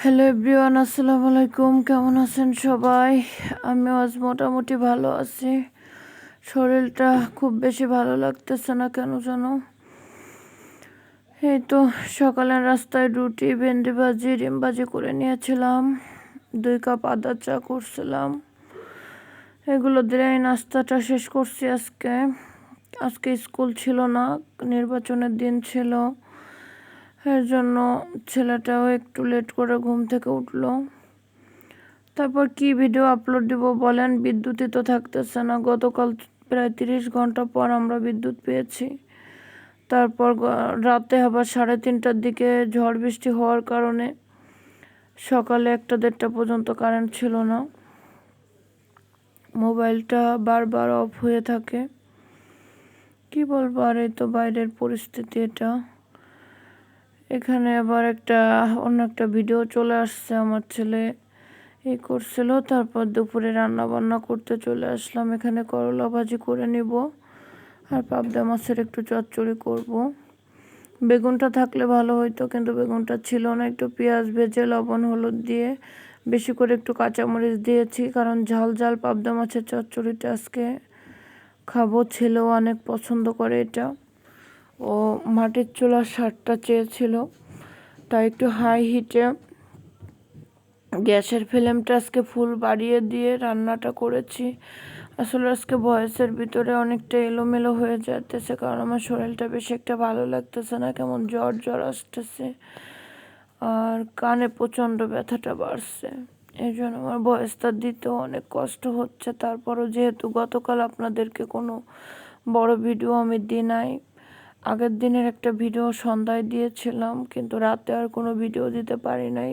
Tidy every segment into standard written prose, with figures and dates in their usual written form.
Hello everyone, আসসালামু আলাইকুম। কেমন আছেন সবাই? আমি আজ মোটামুটি ভালো আছি। শরীরটা খুব বেশি ভালো লাগতেছে না কেন যেন। এই তো সকালের রাস্তায় রুটি, ভেন্ডি ভাজি, ডিম ভাজি করে নিয়েছিলাম। 2 কাপ আদা চা করছিলাম। এগুলো দিয়ে নাস্তাটা শেষ করছি আজকে। আজকে স্কুল ছিল না, নির্বাচনের দিন ছিল। এর জন্য ছেলেটাও একটু লেট করে ঘুম থেকে উঠলো। তারপর কি ভিডিও আপলোড দিব বলেন? বিদ্যুৎই তো থাকতেছে না। গতকাল প্রায় 30 ঘন্টা পর আমরা বিদ্যুৎ পেয়েছি। তারপর রাতে আবার 3:30টার দিকে ঝড় বৃষ্টি হওয়ার কারণে সকালে 1টা-1:30টা পর্যন্ত কারেন্ট ছিল না। মোবাইলটা বারবার অফ হয়ে থাকে। কি বলবো, আর এই তো বাইরের পরিস্থিতি এটা। এখানে আবার অন্য একটা ভিডিও চলে আসছে। আমার ছেলে এই করছিল। তারপর দুপুরে রান্না বান্না করতে চলে আসলাম। এখানে করলা ভাজি করে নিব আর পাবদা মাছের একটু চচ্চড়ি করব। বেগুনটা থাকলে ভালো হইতো, কিন্তু বেগুনটা ছিল না। একটু পেঁয়াজ ভেজে লবণ হলুদ দিয়ে বেশি করে একটু কাঁচামরিচ দিয়েছি, কারণ ঝাল ঝাল পাবদা মাছের চচ্চড়িটা আজকে খাবো। ছেলেও অনেক পছন্দ করে এটা। ও মাটির চুলার স্বাদটা চেয়েছিল, তাই একটু হাই হিটে গ্যাসের ফ্লেমটা আজকে ফুল বাড়িয়ে দিয়ে রান্নাটা করেছি। আসলে আজকে ভয়েসের ভিতরে অনেকটা এলোমেলো হয়ে যাইতেছে, কারণ আমার শরীরটা বেশি একটা ভালো লাগতেছে না, কেমন জ্বর জ্বর আসতেছে আর কানে প্রচণ্ড ব্যথাটা বাড়ছে। এই জন্য আমার ভয়েসটা দিতেও অনেক কষ্ট হচ্ছে। তারপরও যেহেতু গতকাল আপনাদেরকে কোনো বড় ভিডিও আমি দিই নাই, আগের দিনের একটা ভিডিও সন্ধ্যায় দিয়েছিলাম, কিন্তু রাতে আর কোনো ভিডিও দিতে পারি নাই।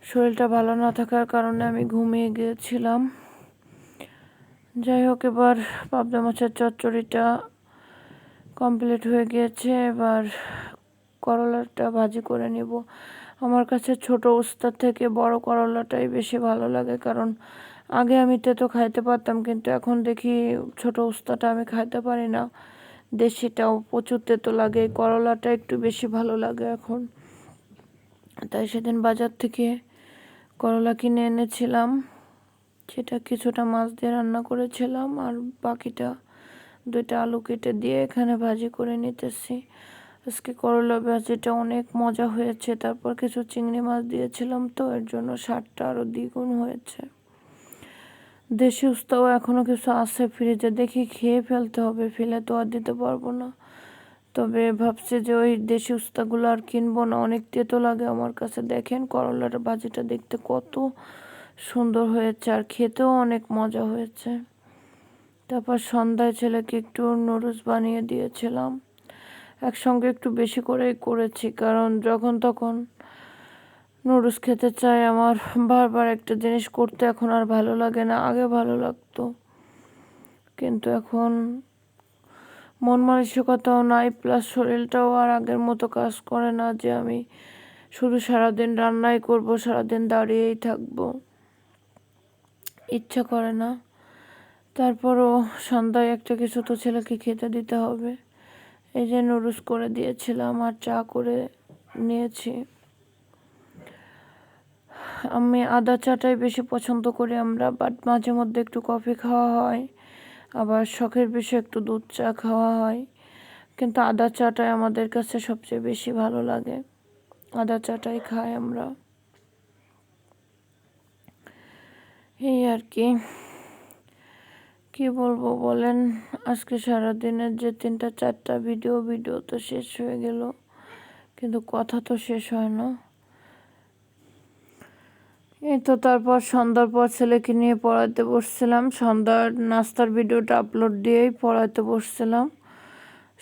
শরীরটা ভালো না থাকার কারণে আমি ঘুমিয়ে গিয়েছিলাম। যাই হোক, এবার পাবদা মাছের চচ্চড়িটা কমপ্লিট হয়ে গিয়েছে। এবার করলাটা ভাজি করে নিব। আমার কাছে ছোট উস্তার থেকে বড় করলাটাই বেশি ভালো লাগে, কারণ আগে আমি তেতো খাইতে পারতাম, কিন্তু এখন দেখি ছোট উস্তাটা আমি খাইতে পারি না। দেশিটাও প্রচুর তেতো লাগে, করলাটা একটু বেশি ভালো লাগে এখন। তাই সেদিন বাজার থেকে করলা কিনে এনেছিলাম, সেটা কিছুটা মাছ দিয়ে রান্না করেছিলাম, আর বাকিটা 2টা আলু কেটে দিয়ে এখানে ভাজি করে নিতেছি। আজকে করলা ভাজিটা অনেক মজা হয়েছে। তারপর কিছু চিংড়ি মাছ দিয়েছিলাম, তো এর জন্য স্বাদটা আরও দ্বিগুণ হয়েছে। দেশি উস্তাও এখনও কিছু আছে ফ্রিজে, দেখি খেয়ে ফেলতে হবে, ফেলে তো আর দিতে পারবো না। তবে ভাবছি যে ওই দেশি উস্তাগুলো আর কিনবো না, অনেক তেতো লাগে আমার কাছে। দেখেন করলার ভাজিটা দেখতে কত সুন্দর হয়েছে, আর খেতেও অনেক মজা হয়েছে। তারপর সন্ধ্যায় ছেলেকে একটু নুডলস বানিয়ে দিয়েছিলাম। একসঙ্গে একটু বেশি করেই করেছি, কারণ যখন তখন নুডলস খেতে চাই আমার। বারবার একটা জিনিস করতে এখন আর ভালো লাগে না। আগে ভালো লাগতো, কিন্তু এখন মন মানসিকতাও নাই, প্লাস শরীরটাও আর আগের মতো কাজ করে না যে আমি শুধু সারাদিন রান্নাই করব, সারাদিন দাঁড়িয়েই থাকবো, ইচ্ছা করে না। তারপরও সন্ধ্যায় একটা কিছু তো ছেলেকে খেতে দিতে হবে। এই যে নুডলস করে দিয়েছিলাম আর চা করে নিয়েছি। আমি আদা চাটাই বেশি পছন্দ করি আমরা, বাট মাঝে মধ্যে একটু কফি খাওয়া হয়, আবার শখের বিষয়ে একটু দুধ চা খাওয়া হয়, কিন্তু আদা চাটাই আমাদের কাছে সবচেয়ে বেশি ভালো লাগে। আদা চাটাই খাই আমরা। এই আর কি, কি বলবো বলেন? আজকে সারাদিনের যে 3টা-4টা ভিডিও তো শেষ হয়ে গেল, কিন্তু কথা তো শেষ হয় না। এই তো তারপর সন্ধ্যার পর ছেলেকে নিয়ে পড়াতে বসছিলাম। সন্ধ্যার নাস্তার ভিডিওটা আপলোড দিয়েই পড়াতে বসছিলাম।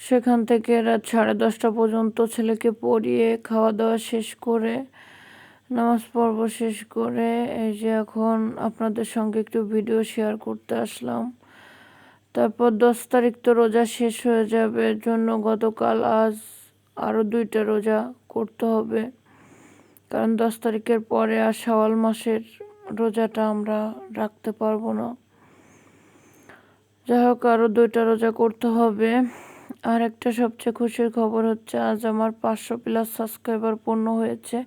সেখান থেকে রাত 10:30টা পর্যন্ত ছেলেকে পড়িয়ে খাওয়া দাওয়া শেষ করে নামাজ পর্ব শেষ করে এই যে এখন আপনাদের সঙ্গে একটু ভিডিও শেয়ার করতে আসলাম। তারপর 10 তারিখ তো রোজা শেষ হয়ে যাবে, এর জন্য গতকাল আজ আরও 2টা রোজা করতে হবে, কারণ 10 তারিখের পরে আর শাওয়াল মাসের রোজাটা আমরা রাখতে পারবো না। যাই হোক, আরও 2টা রোজা করতে হবে। আর একটা সবচেয়ে খুশির খবর হচ্ছে আজ আমার 500+ সাবস্ক্রাইবার পূর্ণ হয়েছে।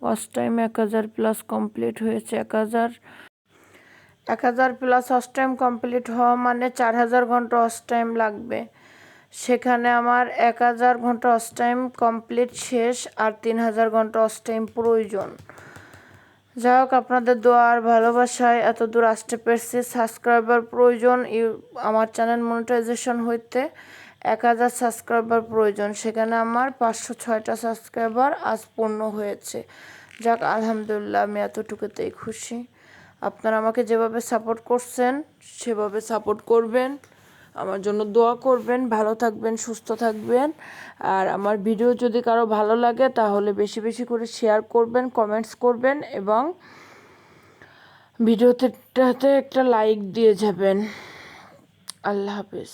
ওয়াচ টাইম 1000+ কমপ্লিট হয়েছে। 1000+ ওয়াচ টাইম কমপ্লিট হওয়া মানে 4000 ঘন্টা ওয়াচ টাইম লাগবে। সেখানে আমার 1000 ঘন্টা ওয়াচ টাইম কমপ্লিট শেষ, আর 3000 ঘন্টা ওয়াচ টাইম প্রয়োজন। যাই হোক, আপনাদের দোয়া আর ভালোবাসায় এত দূর আসতে পেরেছি। সাবস্ক্রাইবার প্রয়োজন, আমার চ্যানেল মনিটাইজেশন হইতে 1000 সাবস্ক্রাইবার প্রয়োজন। সেখানে আমার 506টা সাবস্ক্রাইবার আজ পূর্ণ হয়েছে। যাক, আলহামদুলিল্লাহ, আমি এতটুকুতেই খুশি। আপনারা আমাকে যেভাবে সাপোর্ট করছেন সেভাবে সাপোর্ট করবেন, আমার জন্য দোয়া করবেন, ভালো থাকবেন, সুস্থ থাকবেন। আর আমার ভিডিও যদি কারো ভালো লাগে তাহলে বেশি বেশি করে শেয়ার করবেন, কমেন্টস করবেন এবং ভিডিওতে একটা লাইক দিয়ে যাবেন। আল্লাহ হাফেজ।